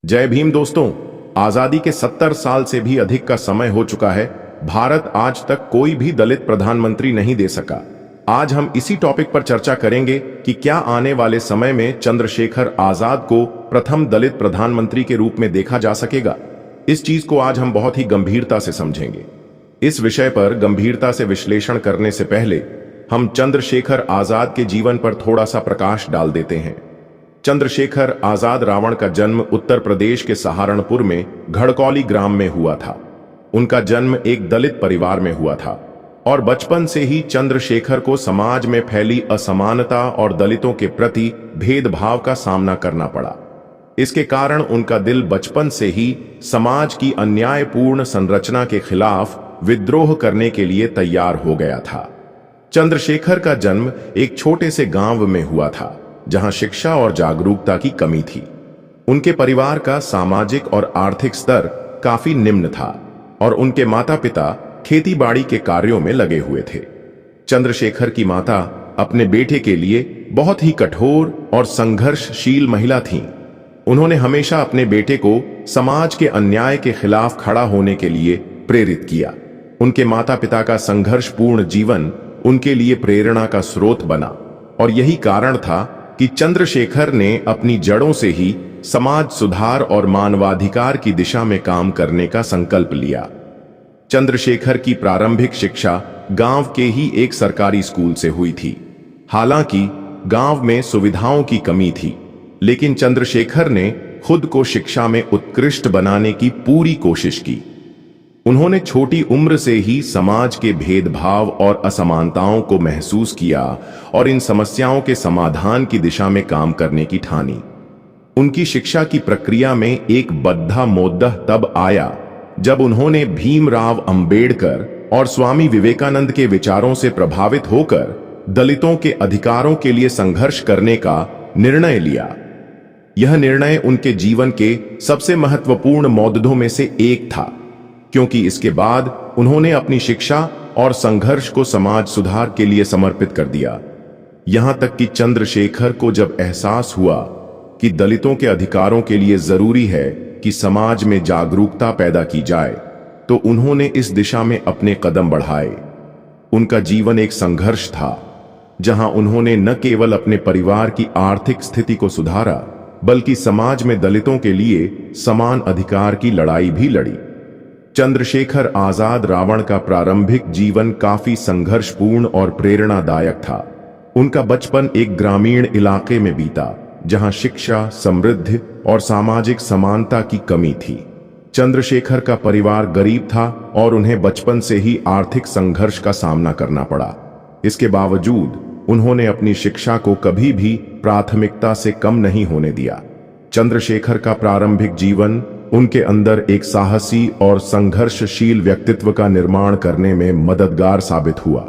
जय भीम दोस्तों। आजादी के 70 साल से भी अधिक का समय हो चुका है। भारत आज तक कोई भी दलित प्रधानमंत्री नहीं दे सका। आज हम इसी टॉपिक पर चर्चा करेंगे कि क्या आने वाले समय में चंद्रशेखर आजाद को प्रथम दलित प्रधानमंत्री के रूप में देखा जा सकेगा। इस चीज को आज हम बहुत ही गंभीरता से समझेंगे। इस विषय पर गंभीरता से विश्लेषण करने से पहले हम चंद्रशेखर आजाद के जीवन पर थोड़ा सा प्रकाश डाल देते हैं। चंद्रशेखर आजाद रावण का जन्म उत्तर प्रदेश के सहारनपुर में घड़कौली ग्राम में हुआ था। उनका जन्म एक दलित परिवार में हुआ था और बचपन से ही चंद्रशेखर को समाज में फैली असमानता और दलितों के प्रति भेदभाव का सामना करना पड़ा। इसके कारण उनका दिल बचपन से ही समाज की अन्यायपूर्ण संरचना के खिलाफ विद्रोह करने के लिए तैयार हो गया था। चंद्रशेखर का जन्म एक छोटे से गांव में हुआ था जहां शिक्षा और जागरूकता की कमी थी। उनके परिवार का सामाजिक और आर्थिक स्तर काफी निम्न था और उनके माता पिता खेती-बाड़ी के कार्यों में लगे हुए थे। चंद्रशेखर की माता अपने बेटे के लिए बहुत ही कठोर और संघर्षशील महिला थीं। उन्होंने हमेशा अपने बेटे को समाज के अन्याय के खिलाफ खड़ा होने के लिए प्रेरित किया। उनके माता पिता का संघर्षपूर्ण जीवन उनके लिए प्रेरणा का स्रोत बना और यही कारण था कि चंद्रशेखर ने अपनी जड़ों से ही समाज सुधार और मानवाधिकार की दिशा में काम करने का संकल्प लिया। चंद्रशेखर की प्रारंभिक शिक्षा गांव के ही एक सरकारी स्कूल से हुई थी। हालांकि गांव में सुविधाओं की कमी थी, लेकिन चंद्रशेखर ने खुद को शिक्षा में उत्कृष्ट बनाने की पूरी कोशिश की। उन्होंने छोटी उम्र से ही समाज के भेदभाव और असमानताओं को महसूस किया और इन समस्याओं के समाधान की दिशा में काम करने की ठानी। उनकी शिक्षा की प्रक्रिया में एक बद्धा मोद्दह तब आया जब उन्होंने भीमराव अंबेडकर और स्वामी विवेकानंद के विचारों से प्रभावित होकर दलितों के अधिकारों के लिए संघर्ष करने का निर्णय लिया। यह निर्णय उनके जीवन के सबसे महत्वपूर्ण मोद्दों में से एक था, क्योंकि इसके बाद उन्होंने अपनी शिक्षा और संघर्ष को समाज सुधार के लिए समर्पित कर दिया। यहां तक कि चंद्रशेखर को जब एहसास हुआ कि दलितों के अधिकारों के लिए जरूरी है कि समाज में जागरूकता पैदा की जाए, तो उन्होंने इस दिशा में अपने कदम बढ़ाए। उनका जीवन एक संघर्ष था, जहां उन्होंने न केवल अपने परिवार की आर्थिक स्थिति को सुधारा, बल्कि समाज में दलितों के लिए समान अधिकार की लड़ाई भी लड़ी। चंद्रशेखर आजाद रावण का प्रारंभिक जीवन काफी संघर्षपूर्ण और प्रेरणादायक था। उनका बचपन एक ग्रामीण इलाके में बीता, जहां शिक्षा, समृद्धि और सामाजिक समानता की कमी थी। चंद्रशेखर का परिवार गरीब था और उन्हें बचपन से ही आर्थिक संघर्ष का सामना करना पड़ा। इसके बावजूद उन्होंने अपनी शिक्षा को कभी भी प्राथमिकता से कम नहीं होने दिया। चंद्रशेखर का प्रारंभिक जीवन उनके अंदर एक साहसी और संघर्षशील व्यक्तित्व का निर्माण करने में मददगार साबित हुआ।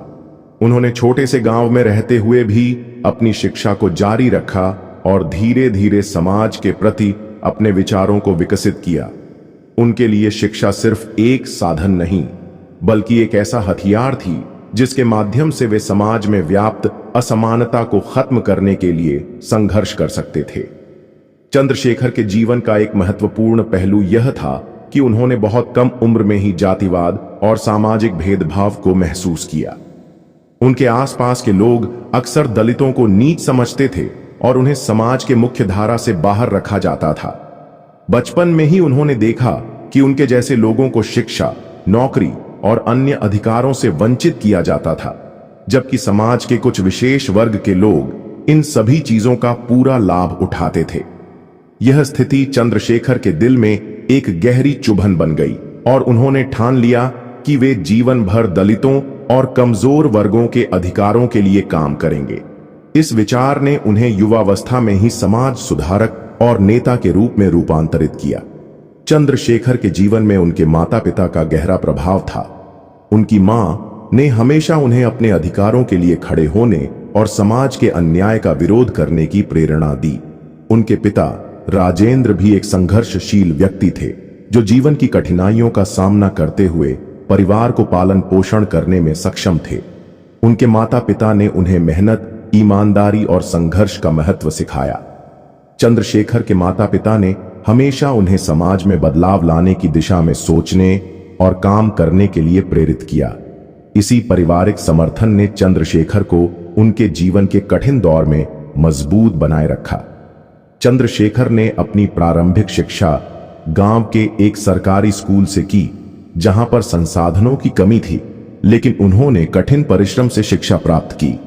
उन्होंने छोटे से गांव में रहते हुए भी अपनी शिक्षा को जारी रखा और धीरे धीरे समाज के प्रति अपने विचारों को विकसित किया। उनके लिए शिक्षा सिर्फ एक साधन नहीं, बल्कि एक ऐसा हथियार थी जिसके माध्यम से वे समाज में व्याप्त असमानता को खत्म करने के लिए संघर्ष कर सकते थे। चंद्रशेखर के जीवन का एक महत्वपूर्ण पहलू यह था कि उन्होंने बहुत कम उम्र में ही जातिवाद और सामाजिक भेदभाव को महसूस किया। उनके आसपास के लोग अक्सर दलितों को नीच समझते थे और उन्हें समाज के मुख्य धारा से बाहर रखा जाता था। बचपन में ही उन्होंने देखा कि उनके जैसे लोगों को शिक्षा, नौकरी और अन्य अधिकारों से वंचित किया जाता था, जबकि समाज के कुछ विशेष वर्ग के लोग इन सभी चीजों का पूरा लाभ उठाते थे। यह स्थिति चंद्रशेखर के दिल में एक गहरी चुभन बन गई और उन्होंने ठान लिया कि वे जीवन भर दलितों और कमजोर वर्गों के अधिकारों के लिए काम करेंगे। इस विचार ने उन्हें युवावस्था में ही समाज सुधारक और नेता के रूप में रूपांतरित किया। चंद्रशेखर के जीवन में उनके माता पिता का गहरा प्रभाव था। उनकी मां ने हमेशा उन्हें अपने अधिकारों के लिए खड़े होने और समाज के अन्याय का विरोध करने की प्रेरणा दी। उनके पिता राजेंद्र भी एक संघर्षशील व्यक्ति थे, जो जीवन की कठिनाइयों का सामना करते हुए परिवार को पालन पोषण करने में सक्षम थे। उनके माता पिता ने उन्हें मेहनत, ईमानदारी और संघर्ष का महत्व सिखाया। चंद्रशेखर के माता पिता ने हमेशा उन्हें समाज में बदलाव लाने की दिशा में सोचने और काम करने के लिए प्रेरित किया। इसी पारिवारिक समर्थन ने चंद्रशेखर को उनके जीवन के कठिन दौर में मजबूत बनाए रखा। चंद्रशेखर ने अपनी प्रारंभिक शिक्षा गांव के एक सरकारी स्कूल से की, जहां पर संसाधनों की कमी थी, लेकिन उन्होंने कठिन परिश्रम से शिक्षा प्राप्त की।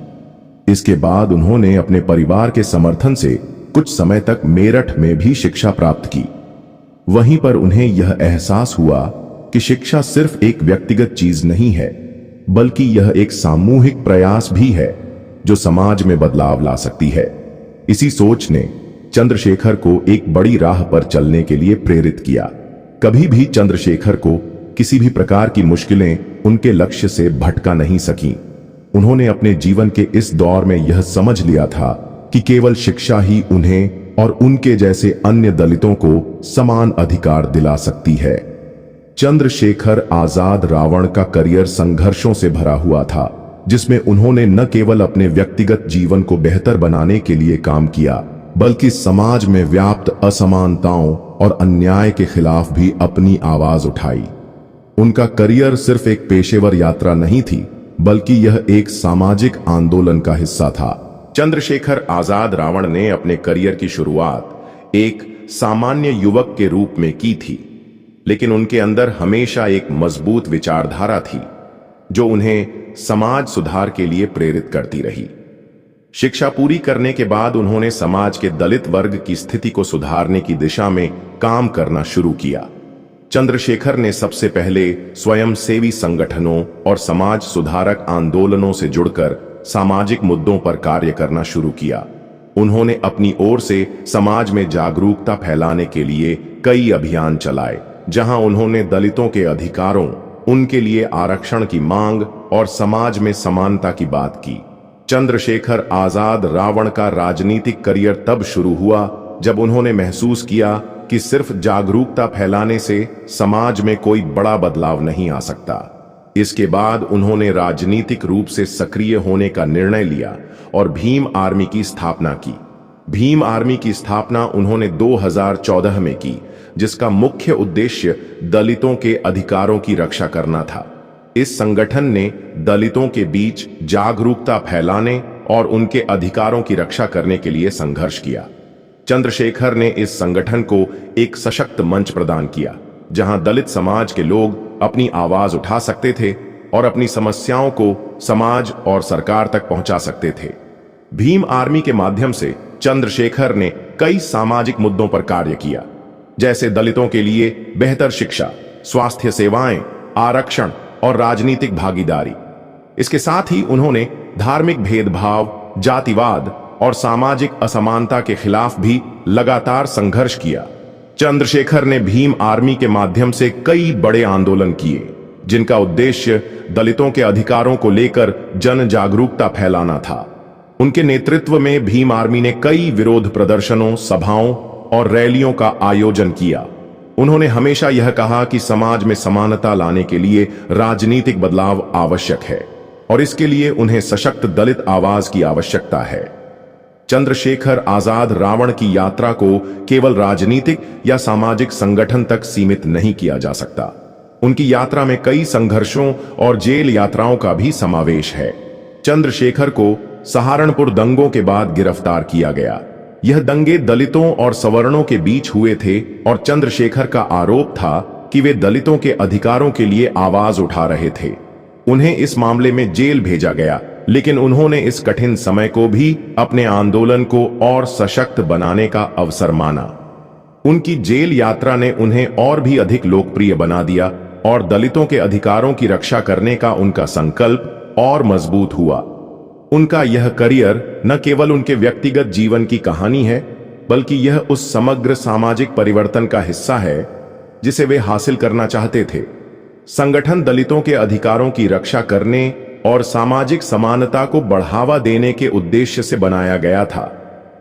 इसके बाद उन्होंने अपने परिवार के समर्थन से कुछ समय तक मेरठ में भी शिक्षा प्राप्त की। वहीं पर उन्हें यह एहसास हुआ कि शिक्षा सिर्फ एक व्यक्तिगत चीज नहीं है, बल्कि यह एक सामूहिक प्रयास भी है जो समाज में बदलाव ला सकती है। इसी सोच ने चंद्रशेखर को एक बड़ी राह पर चलने के लिए प्रेरित किया। कभी भी चंद्रशेखर को किसी भी प्रकार की मुश्किलें उनके लक्ष्य से भटका नहीं सकीं। उन्होंने अपने जीवन के इस दौर में यह समझ लिया था कि केवल शिक्षा ही उन्हें और उनके जैसे अन्य दलितों को समान अधिकार दिला सकती है। चंद्रशेखर आजाद रावण का करियर संघर्षों से भरा हुआ था, जिसमें उन्होंने न केवल अपने व्यक्तिगत जीवन को बेहतर बनाने के लिए काम किया, बल्कि समाज में व्याप्त असमानताओं और अन्याय के खिलाफ भी अपनी आवाज उठाई। उनका करियर सिर्फ एक पेशेवर यात्रा नहीं थी, बल्कि यह एक सामाजिक आंदोलन का हिस्सा था। चंद्रशेखर आजाद रावण ने अपने करियर की शुरुआत एक सामान्य युवक के रूप में की थी, लेकिन उनके अंदर हमेशा एक मजबूत विचारधारा थी जो उन्हें समाज सुधार के लिए प्रेरित करती रही। शिक्षा पूरी करने के बाद उन्होंने समाज के दलित वर्ग की स्थिति को सुधारने की दिशा में काम करना शुरू किया। चंद्रशेखर ने सबसे पहले स्वयंसेवी संगठनों और समाज सुधारक आंदोलनों से जुड़कर सामाजिक मुद्दों पर कार्य करना शुरू किया। उन्होंने अपनी ओर से समाज में जागरूकता फैलाने के लिए कई अभियान चलाए, जहां उन्होंने दलितों के अधिकारों, उनके लिए आरक्षण की मांग और समाज में समानता की बात की। चंद्रशेखर आजाद रावण का राजनीतिक करियर तब शुरू हुआ जब उन्होंने महसूस किया कि सिर्फ जागरूकता फैलाने से समाज में कोई बड़ा बदलाव नहीं आ सकता। इसके बाद उन्होंने राजनीतिक रूप से सक्रिय होने का निर्णय लिया और भीम आर्मी की स्थापना की। भीम आर्मी की स्थापना उन्होंने 2014 में की, जिसका मुख्य उद्देश्य दलितों के अधिकारों की रक्षा करना था। इस संगठन ने दलितों के बीच जागरूकता फैलाने और उनके अधिकारों की रक्षा करने के लिए संघर्ष किया। चंद्रशेखर ने इस संगठन को एक सशक्त मंच प्रदान किया, जहां दलित समाज के लोग अपनी आवाज उठा सकते थे और अपनी समस्याओं को समाज और सरकार तक पहुंचा सकते थे। भीम आर्मी के माध्यम से चंद्रशेखर ने कई सामाजिक मुद्दों पर कार्य किया, जैसे दलितों के लिए बेहतर शिक्षा, स्वास्थ्य सेवाएं, आरक्षण और राजनीतिक भागीदारी। इसके साथ ही उन्होंने धार्मिक भेदभाव, जातिवाद और सामाजिक असमानता के खिलाफ भी लगातार संघर्ष किया। चंद्रशेखर ने भीम आर्मी के माध्यम से कई बड़े आंदोलन किए, जिनका उद्देश्य दलितों के अधिकारों को लेकर जन जागरूकता फैलाना था। उनके नेतृत्व में भीम आर्मी ने कई विरोध प्रदर्शनों, सभाओं और रैलियों का आयोजन किया। उन्होंने हमेशा यह कहा कि समाज में समानता लाने के लिए राजनीतिक बदलाव आवश्यक है और इसके लिए उन्हें सशक्त दलित आवाज की आवश्यकता है। चंद्रशेखर आजाद रावण की यात्रा को केवल राजनीतिक या सामाजिक संगठन तक सीमित नहीं किया जा सकता। उनकी यात्रा में कई संघर्षों और जेल यात्राओं का भी समावेश है। चंद्रशेखर को सहारनपुर दंगों के बाद गिरफ्तार किया गया। यह दंगे दलितों और सवर्णों के बीच हुए थे और चंद्रशेखर का आरोप था कि वे दलितों के अधिकारों के लिए आवाज उठा रहे थे। उन्हें इस मामले में जेल भेजा गया, लेकिन उन्होंने इस कठिन समय को भी अपने आंदोलन को और सशक्त बनाने का अवसर माना। उनकी जेल यात्रा ने उन्हें और भी अधिक लोकप्रिय बना दिया और दलितों के अधिकारों की रक्षा करने का उनका संकल्प और मजबूत हुआ। उनका यह करियर न केवल उनके व्यक्तिगत जीवन की कहानी है, बल्कि यह उस समग्र सामाजिक परिवर्तन का हिस्सा है जिसे वे हासिल करना चाहते थे। संगठन दलितों के अधिकारों की रक्षा करने और सामाजिक समानता को बढ़ावा देने के उद्देश्य से बनाया गया था।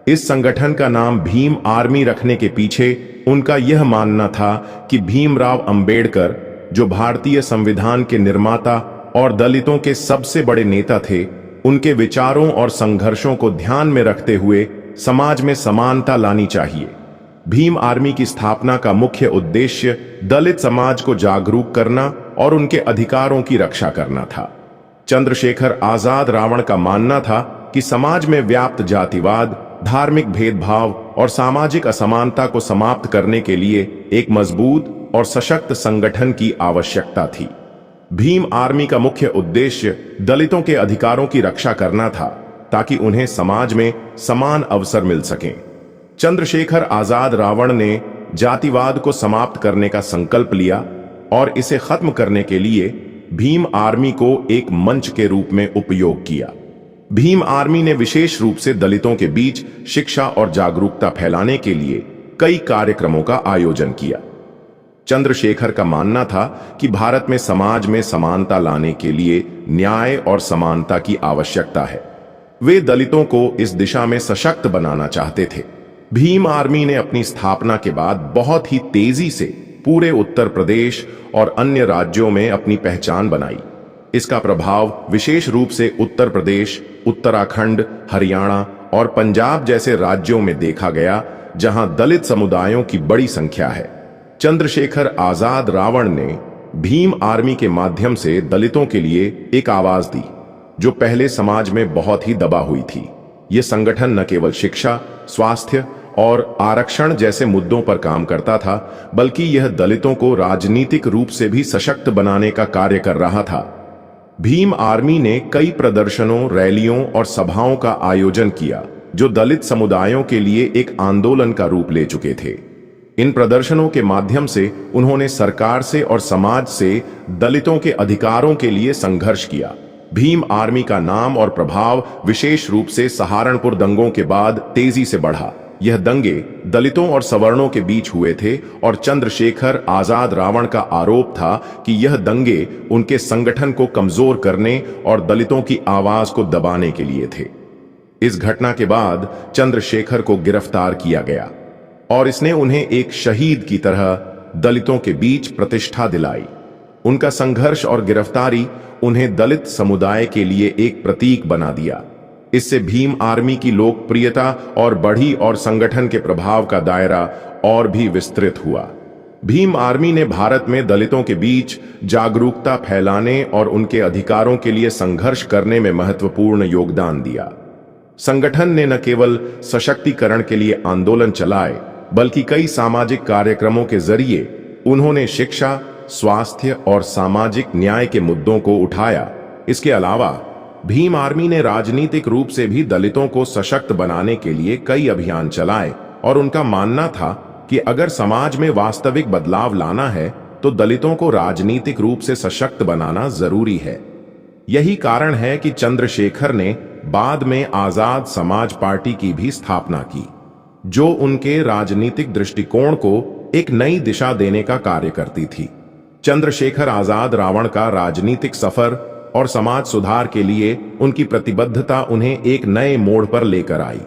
इस संगठन का नाम भीम आर्मी रखने के पीछे उनका यह मानना था कि भीमराव अंबेडकर, जो भारतीय संविधान के निर्माता और दलितों के सबसे बड़े नेता थे, उनके विचारों और संघर्षों को ध्यान में रखते हुए समाज में समानता लानी चाहिए। भीम आर्मी की स्थापना का मुख्य उद्देश्य दलित समाज को जागरूक करना और उनके अधिकारों की रक्षा करना था। चंद्रशेखर आजाद रावण का मानना था कि समाज में व्याप्त जातिवाद, धार्मिक भेदभाव और सामाजिक असमानता को समाप्त करने के लिए एक मजबूत और सशक्त संगठन की आवश्यकता थी। भीम आर्मी का मुख्य उद्देश्य दलितों के अधिकारों की रक्षा करना था ताकि उन्हें समाज में समान अवसर मिल सकें। चंद्रशेखर आजाद रावण ने जातिवाद को समाप्त करने का संकल्प लिया और इसे खत्म करने के लिए भीम आर्मी को एक मंच के रूप में उपयोग किया। भीम आर्मी ने विशेष रूप से दलितों के बीच शिक्षा और जागरूकता फैलाने के लिए कई कार्यक्रमों का आयोजन किया। चंद्रशेखर का मानना था कि भारत में समाज में समानता लाने के लिए न्याय और समानता की आवश्यकता है। वे दलितों को इस दिशा में सशक्त बनाना चाहते थे। भीम आर्मी ने अपनी स्थापना के बाद बहुत ही तेजी से पूरे उत्तर प्रदेश और अन्य राज्यों में अपनी पहचान बनाई। इसका प्रभाव विशेष रूप से उत्तर प्रदेश, उत्तराखंड, हरियाणा और पंजाब जैसे राज्यों में देखा गया, जहां दलित समुदायों की बड़ी संख्या है। चंद्रशेखर आजाद रावण ने भीम आर्मी के माध्यम से दलितों के लिए एक आवाज दी, जो पहले समाज में बहुत ही दबा हुई थी। यह संगठन न केवल शिक्षा, स्वास्थ्य और आरक्षण जैसे मुद्दों पर काम करता था, बल्कि यह दलितों को राजनीतिक रूप से भी सशक्त बनाने का कार्य कर रहा था। भीम आर्मी ने कई प्रदर्शनों, रैलियों और सभाओं का आयोजन किया, जो दलित समुदायों के लिए एक आंदोलन का रूप ले चुके थे। इन प्रदर्शनों के माध्यम से उन्होंने सरकार से और समाज से दलितों के अधिकारों के लिए संघर्ष किया। भीम आर्मी का नाम और प्रभाव विशेष रूप से सहारनपुर दंगों के बाद तेजी से बढ़ा। यह दंगे दलितों और सवर्णों के बीच हुए थे और चंद्रशेखर आजाद रावण का आरोप था कि यह दंगे उनके संगठन को कमजोर करने और दलितों की आवाज को दबाने के लिए थे। इस घटना के बाद चंद्रशेखर को गिरफ्तार किया गया और इसने उन्हें एक शहीद की तरह दलितों के बीच प्रतिष्ठा दिलाई। उनका संघर्ष और गिरफ्तारी उन्हें दलित समुदाय के लिए एक प्रतीक बना दिया। इससे भीम आर्मी की लोकप्रियता और बढ़ी और संगठन के प्रभाव का दायरा और भी विस्तृत हुआ। भीम आर्मी ने भारत में दलितों के बीच जागरूकता फैलाने और उनके अधिकारों के लिए संघर्ष करने में महत्वपूर्ण योगदान दिया। संगठन ने न केवल सशक्तिकरण के लिए आंदोलन चलाए, बल्कि कई सामाजिक कार्यक्रमों के जरिए उन्होंने शिक्षा, स्वास्थ्य और सामाजिक न्याय के मुद्दों को उठाया। इसके अलावा भीम आर्मी ने राजनीतिक रूप से भी दलितों को सशक्त बनाने के लिए कई अभियान चलाए और उनका मानना था कि अगर समाज में वास्तविक बदलाव लाना है तो दलितों को राजनीतिक रूप से सशक्त बनाना जरूरी है। यही कारण है कि चंद्रशेखर ने बाद में आजाद समाज पार्टी की भी स्थापना की, जो उनके राजनीतिक दृष्टिकोण को एक नई दिशा देने का कार्य करती थी। चंद्रशेखर आजाद रावण का राजनीतिक सफर और समाज सुधार के लिए उनकी प्रतिबद्धता उन्हें एक नए मोड़ पर लेकर आई।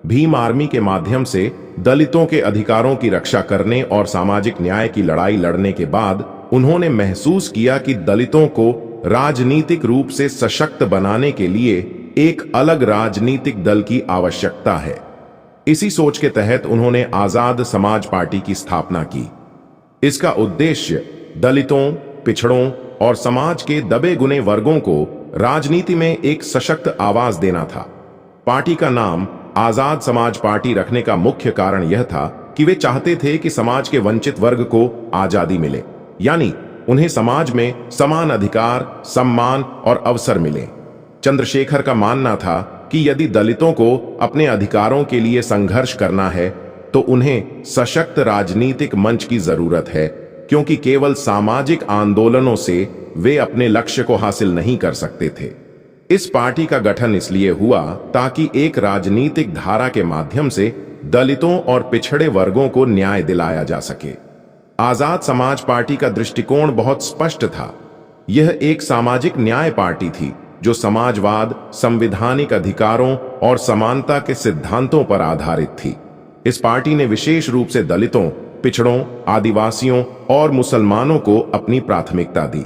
भीम आर्मी के माध्यम से दलितों के अधिकारों की रक्षा करने और सामाजिक न्याय की लड़ाई लड़ने के बाद उन्होंने महसूस किया कि दलितों को राजनीतिक रूप से सशक्त बनाने के लिए एक अलग राजनीतिक दल की आवश्यकता है। इसी सोच के तहत उन्होंने आजाद समाज पार्टी की स्थापना की। इसका उद्देश्य दलितों, पिछड़ों और समाज के दबे गुने वर्गों को राजनीति में एक सशक्त आवाज देना था। पार्टी का नाम आजाद समाज पार्टी रखने का मुख्य कारण यह था कि वे चाहते थे कि समाज के वंचित वर्ग को आजादी मिले, यानी उन्हें समाज में समान अधिकार, सम्मान और अवसर मिले। चंद्रशेखर का मानना था कि यदि दलितों को अपने अधिकारों के लिए संघर्ष करना है तो उन्हें सशक्त राजनीतिक मंच की जरूरत है, क्योंकि केवल सामाजिक आंदोलनों से वे अपने लक्ष्य को हासिल नहीं कर सकते थे। इस पार्टी का गठन इसलिए हुआ ताकि एक राजनीतिक धारा के माध्यम से दलितों और पिछड़े वर्गों को न्याय दिलाया जा सके। आजाद समाज पार्टी का दृष्टिकोण बहुत स्पष्ट था। यह एक सामाजिक न्याय पार्टी थी जो समाजवाद, संवैधानिक अधिकारों और समानता के सिद्धांतों पर आधारित थी। इस पार्टी ने विशेष रूप से दलितों, पिछड़ों, आदिवासियों और मुसलमानों को अपनी प्राथमिकता दी।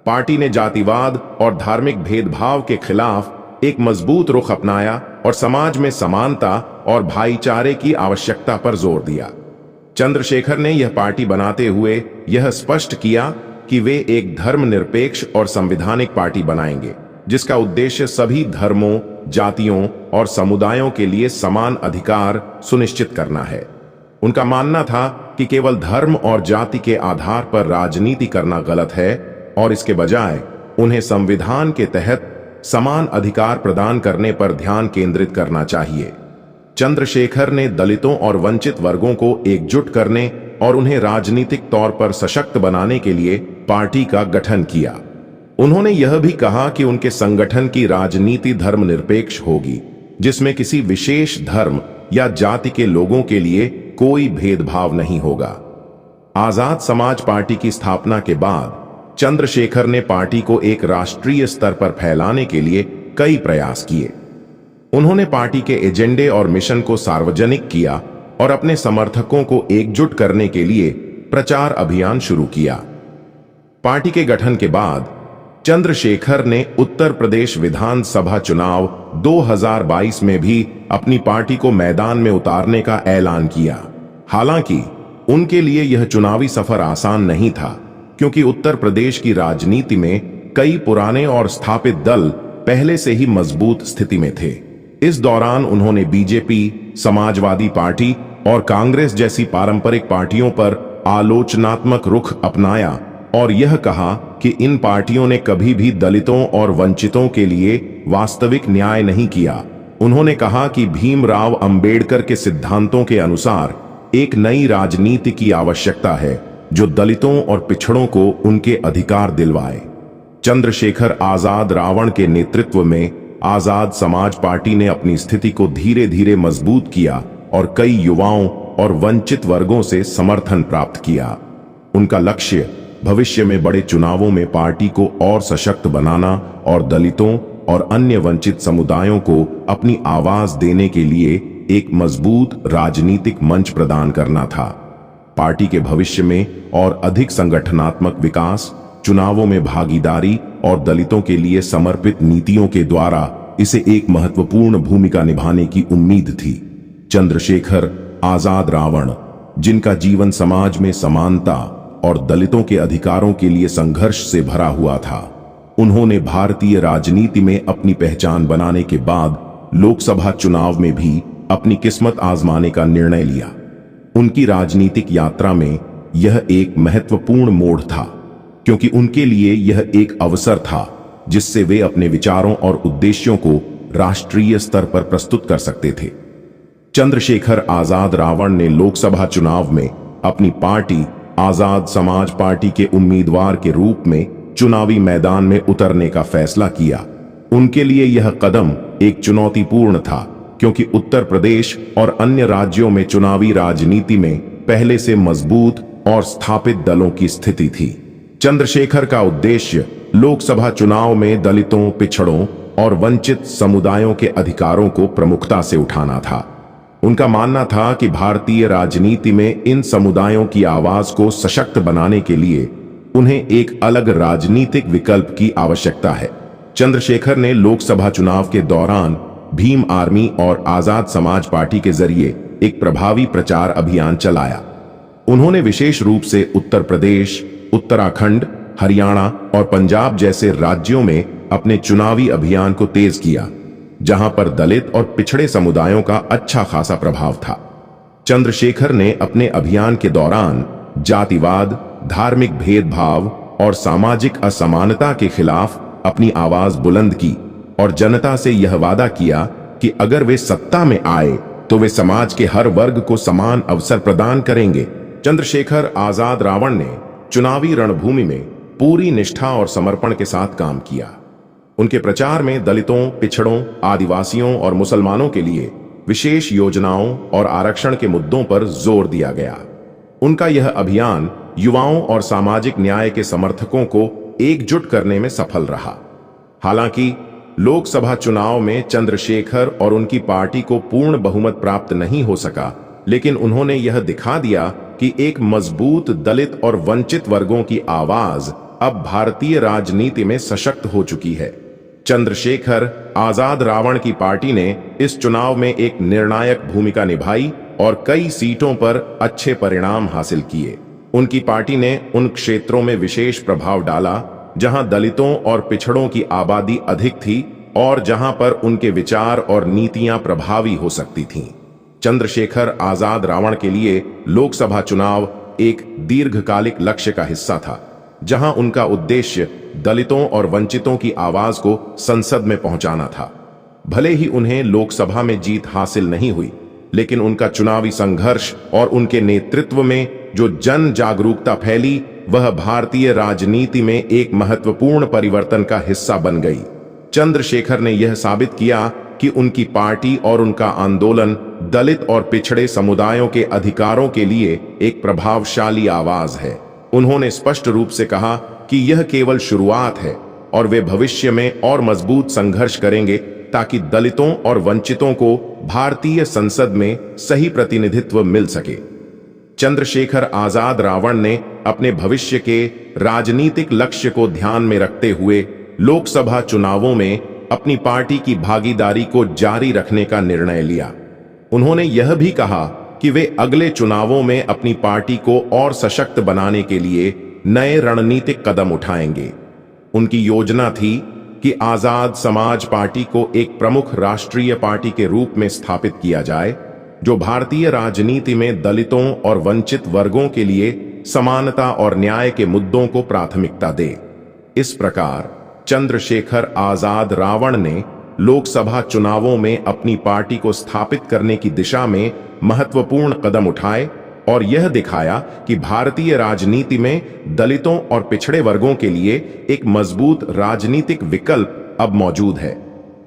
पार्टी ने जातिवाद और धार्मिक भेदभाव के खिलाफ एक मजबूत रुख अपनाया और समाज में समानता और भाईचारे की आवश्यकता पर जोर दिया। चंद्रशेखर ने यह पार्टी बनाते हुए यह स्पष्ट किया कि वे एक धर्मनिरपेक्ष और संवैधानिक पार्टी बनाएंगे, जिसका उद्देश्य सभी धर्मों, जातियों और समुदायों के लिए समान अधिकार सुनिश्चित करना है। उनका मानना था कि केवल धर्म और जाति के आधार पर राजनीति करना गलत है और इसके बजाय उन्हें संविधान के तहत समान अधिकार प्रदान करने पर ध्यान केंद्रित करना चाहिए। चंद्रशेखर ने दलितों और वंचित वर्गों को एकजुट करने और उन्हें राजनीतिक तौर पर सशक्त बनाने के लिए पार्टी का गठन किया। उन्होंने यह भी कहा कि उनके संगठन की राजनीति धर्मनिरपेक्ष होगी, जिसमें किसी विशेष धर्म या जाति के लोगों के लिए कोई भेदभाव नहीं होगा। आजाद समाज पार्टी की स्थापना के बाद चंद्रशेखर ने पार्टी को एक राष्ट्रीय स्तर पर फैलाने के लिए कई प्रयास किए। उन्होंने पार्टी के एजेंडे और मिशन को सार्वजनिक किया और अपने समर्थकों को एकजुट करने के लिए प्रचार अभियान शुरू किया। पार्टी के गठन के बाद चंद्रशेखर ने उत्तर प्रदेश विधानसभा चुनाव 2022 में भी अपनी पार्टी को मैदान में उतारने का ऐलान किया। हालांकि उनके लिए यह चुनावी सफर आसान नहीं था, क्योंकि उत्तर प्रदेश की राजनीति में कई पुराने और स्थापित दल पहले से ही मजबूत स्थिति में थे। इस दौरान उन्होंने बीजेपी, समाजवादी पार्टी और कांग्रेस जैसी पारंपरिक पार्टियों पर आलोचनात्मक रुख अपनाया और यह कहा कि इन पार्टियों ने कभी भी दलितों और वंचितों के लिए वास्तविक न्याय नहीं किया। उन्होंने कहा कि भीमराव अंबेडकर के सिद्धांतों के अनुसार एक नई राजनीति की आवश्यकता है, जो दलितों और पिछड़ों को उनके अधिकार दिलवाए। चंद्रशेखर आजाद रावण के नेतृत्व में आजाद समाज पार्टी ने अपनी स्थिति को धीरे धीरे मजबूत किया और कई युवाओं और वंचित वर्गों से समर्थन प्राप्त किया। उनका लक्ष्य भविष्य में बड़े चुनावों में पार्टी को और सशक्त बनाना और दलितों और अन्य वंचित समुदायों को अपनी आवाज देने के लिए एक मजबूत राजनीतिक मंच प्रदान करना था। पार्टी के भविष्य में और अधिक संगठनात्मक विकास, चुनावों में भागीदारी और दलितों के लिए समर्पित नीतियों के द्वारा इसे एक महत्वपूर्ण भूमिका निभाने की उम्मीद थी। चंद्रशेखर आजाद रावण, जिनका जीवन समाज में समानता और दलितों के अधिकारों के लिए संघर्ष से भरा हुआ था, उन्होंने भारतीय राजनीति में अपनी पहचान बनाने के बाद लोकसभा चुनाव में भी अपनी किस्मत आजमाने का निर्णय लिया। उनकी राजनीतिक यात्रा में यह एक महत्वपूर्ण मोड़ था, क्योंकि उनके लिए यह एक अवसर था जिससे वे अपने विचारों और उद्देश्यों को राष्ट्रीय स्तर पर प्रस्तुत कर सकते थे। चंद्रशेखर आजाद रावण ने लोकसभा चुनाव में अपनी पार्टी आजाद समाज पार्टी के उम्मीदवार के रूप में चुनावी मैदान में उतरने का फैसला किया। उनके लिए यह कदम एक चुनौतीपूर्ण था, क्योंकि उत्तर प्रदेश और अन्य राज्यों में चुनावी राजनीति में पहले से मजबूत और स्थापित दलों की स्थिति थी। चंद्रशेखर का उद्देश्य लोकसभा चुनाव में दलितों, पिछड़ों और वंचित समुदायों के अधिकारों को प्रमुखता से उठाना था। उनका मानना था कि भारतीय राजनीति में इन समुदायों की आवाज को सशक्त बनाने के लिए उन्हें एक अलग राजनीतिक विकल्प की आवश्यकता है। चंद्रशेखर ने लोकसभा चुनाव के दौरान भीम आर्मी और आजाद समाज पार्टी के जरिए एक प्रभावी प्रचार अभियान चलाया। उन्होंने विशेष रूप से उत्तर प्रदेश, उत्तराखंड, हरियाणा और पंजाब जैसे राज्यों में अपने चुनावी अभियान को तेज किया, जहां पर दलित और पिछड़े समुदायों का अच्छा खासा प्रभाव था। चंद्रशेखर ने अपने अभियान के दौरान जातिवाद, धार्मिक भेदभाव और सामाजिक असमानता के खिलाफ अपनी आवाज बुलंद की और जनता से यह वादा किया कि अगर वे सत्ता में आए तो वे समाज के हर वर्ग को समान अवसर प्रदान करेंगे। चंद्रशेखर आजाद रावण ने चुनावी रणभूमि में पूरी निष्ठा और समर्पण के साथ काम किया। उनके प्रचार में दलितों, पिछड़ों, आदिवासियों और मुसलमानों के लिए विशेष योजनाओं और आरक्षण के मुद्दों पर जोर दिया गया। उनका यह अभियान युवाओं और सामाजिक न्याय के समर्थकों को एकजुट करने में सफल रहा। हालांकि लोकसभा चुनाव में चंद्रशेखर और उनकी पार्टी को पूर्ण बहुमत प्राप्त नहीं हो सका, लेकिन उन्होंने यह दिखा दिया कि एक मजबूत दलित और वंचित वर्गों की आवाज अब भारतीय राजनीति में सशक्त हो चुकी है। चंद्रशेखर आजाद रावण की पार्टी ने इस चुनाव में एक निर्णायक भूमिका निभाई और कई सीटों पर अच्छे परिणाम हासिल किए। उनकी पार्टी ने उन क्षेत्रों में विशेष प्रभाव डाला जहां दलितों और पिछड़ों की आबादी अधिक थी और जहां पर उनके विचार और नीतियां प्रभावी हो सकती थीं। चंद्रशेखर आजाद रावण के लिए लोकसभा चुनाव एक दीर्घकालिक लक्ष्य का हिस्सा था, जहां उनका उद्देश्य दलितों और वंचितों की आवाज को संसद में पहुंचाना था। भले ही उन्हें लोकसभा में जीत हासिल नहीं हुई, लेकिन उनका चुनावी संघर्ष और उनके नेतृत्व में जो जन जागरूकता फैली, वह भारतीय राजनीति में एक महत्वपूर्ण परिवर्तन का हिस्सा बन गई। चंद्रशेखर ने यह साबित किया कि उनकी पार्टी और उनका आंदोलन दलित और पिछड़े समुदायों के अधिकारों के लिए एक प्रभावशाली आवाज है। उन्होंने स्पष्ट रूप से कहा कि यह केवल शुरुआत है और वे भविष्य में और मजबूत संघर्ष करेंगे ताकि दलितों और वंचितों को भारतीय संसद में सही प्रतिनिधित्व मिल सके। चंद्रशेखर आजाद रावण ने अपने भविष्य के राजनीतिक लक्ष्य को ध्यान में रखते हुए लोकसभा चुनावों में अपनी पार्टी की भागीदारी को जारी रखने का निर्णय लिया। उन्होंने यह भी कहा कि वे अगले चुनावों में अपनी पार्टी को और सशक्त बनाने के लिए नए रणनीतिक कदम उठाएंगे। उनकी योजना थी कि आजाद समाज पार्टी को एक प्रमुख राष्ट्रीय पार्टी के रूप में स्थापित किया जाए, जो भारतीय राजनीति में दलितों और वंचित वर्गों के लिए समानता और न्याय के मुद्दों को प्राथमिकता दे। इस प्रकार चंद्रशेखर आजाद रावण ने लोकसभा चुनावों में अपनी पार्टी को स्थापित करने की दिशा में महत्वपूर्ण कदम उठाए और यह दिखाया कि भारतीय राजनीति में दलितों और पिछड़े वर्गों के लिए एक मजबूत राजनीतिक विकल्प अब मौजूद है।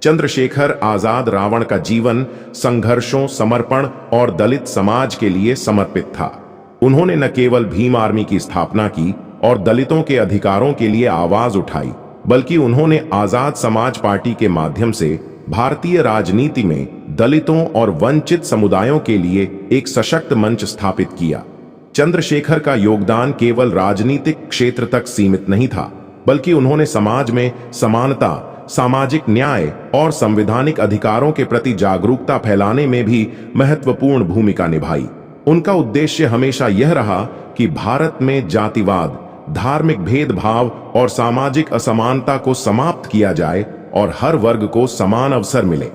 चंद्रशेखर आजाद रावण का जीवन संघर्षों, समर्पण और दलित समाज के लिए समर्पित था। उन्होंने न केवल भीम आर्मी की स्थापना की और दलितों के अधिकारों के लिए आवाज उठाई, बल्कि उन्होंने आजाद समाज पार्टी के माध्यम से भारतीय राजनीति में दलितों और वंचित समुदायों के लिए एक सशक्त मंच स्थापित किया। चंद्रशेखर का योगदान केवल राजनीतिक क्षेत्र तक सीमित नहीं था, बल्कि उन्होंने समाज में समानता, सामाजिक न्याय और संवैधानिक अधिकारों के प्रति जागरूकता फैलाने में भी महत्वपूर्ण भूमिका निभाई। उनका उद्देश्य हमेशा यह रहा कि भारत में जातिवाद, धार्मिक भेदभाव और सामाजिक असमानता को समाप्त किया जाए और हर वर्ग को समान अवसर मिले।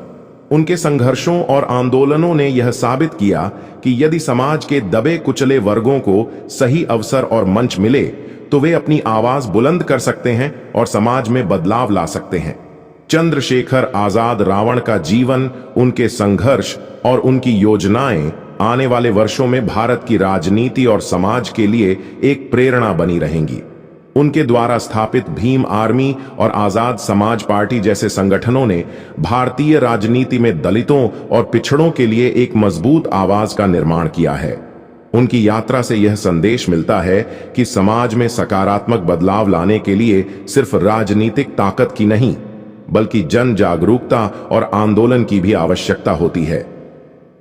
उनके संघर्षों और आंदोलनों ने यह साबित किया कि यदि समाज के दबे कुचले वर्गों को सही अवसर और मंच मिले, तो वे अपनी आवाज बुलंद कर सकते हैं और समाज में बदलाव ला सकते हैं। चंद्रशेखर आजाद रावण का जीवन, उनके संघर्ष और उनकी योजनाएं आने वाले वर्षों में भारत की राजनीति और समाज के लिए एक प्रेरणा बनी रहेंगी। उनके द्वारा स्थापित भीम आर्मी और आजाद समाज पार्टी जैसे संगठनों ने भारतीय राजनीति में दलितों और पिछड़ों के लिए एक मजबूत आवाज का निर्माण किया है। उनकी यात्रा से यह संदेश मिलता है कि समाज में सकारात्मक बदलाव लाने के लिए सिर्फ राजनीतिक ताकत की नहीं, बल्कि जन जागरूकता और आंदोलन की भी आवश्यकता होती है।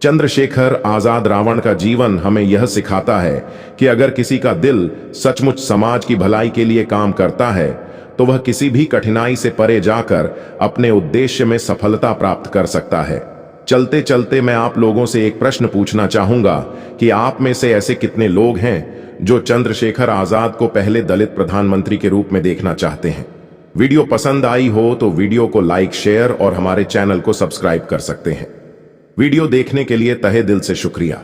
चंद्रशेखर आजाद रावण का जीवन हमें यह सिखाता है कि अगर किसी का दिल सचमुच समाज की भलाई के लिए काम करता है, तो वह किसी भी कठिनाई से परे जाकर अपने उद्देश्य में सफलता प्राप्त कर सकता है। चलते चलते मैं आप लोगों से एक प्रश्न पूछना चाहूंगा कि आप में से ऐसे कितने लोग हैं जो चंद्रशेखर आजाद को पहले दलित प्रधानमंत्री के रूप में देखना चाहते हैं। वीडियो पसंद आई हो तो वीडियो को लाइक, शेयर और हमारे चैनल को सब्सक्राइब कर सकते हैं। वीडियो देखने के लिए तहे दिल से शुक्रिया।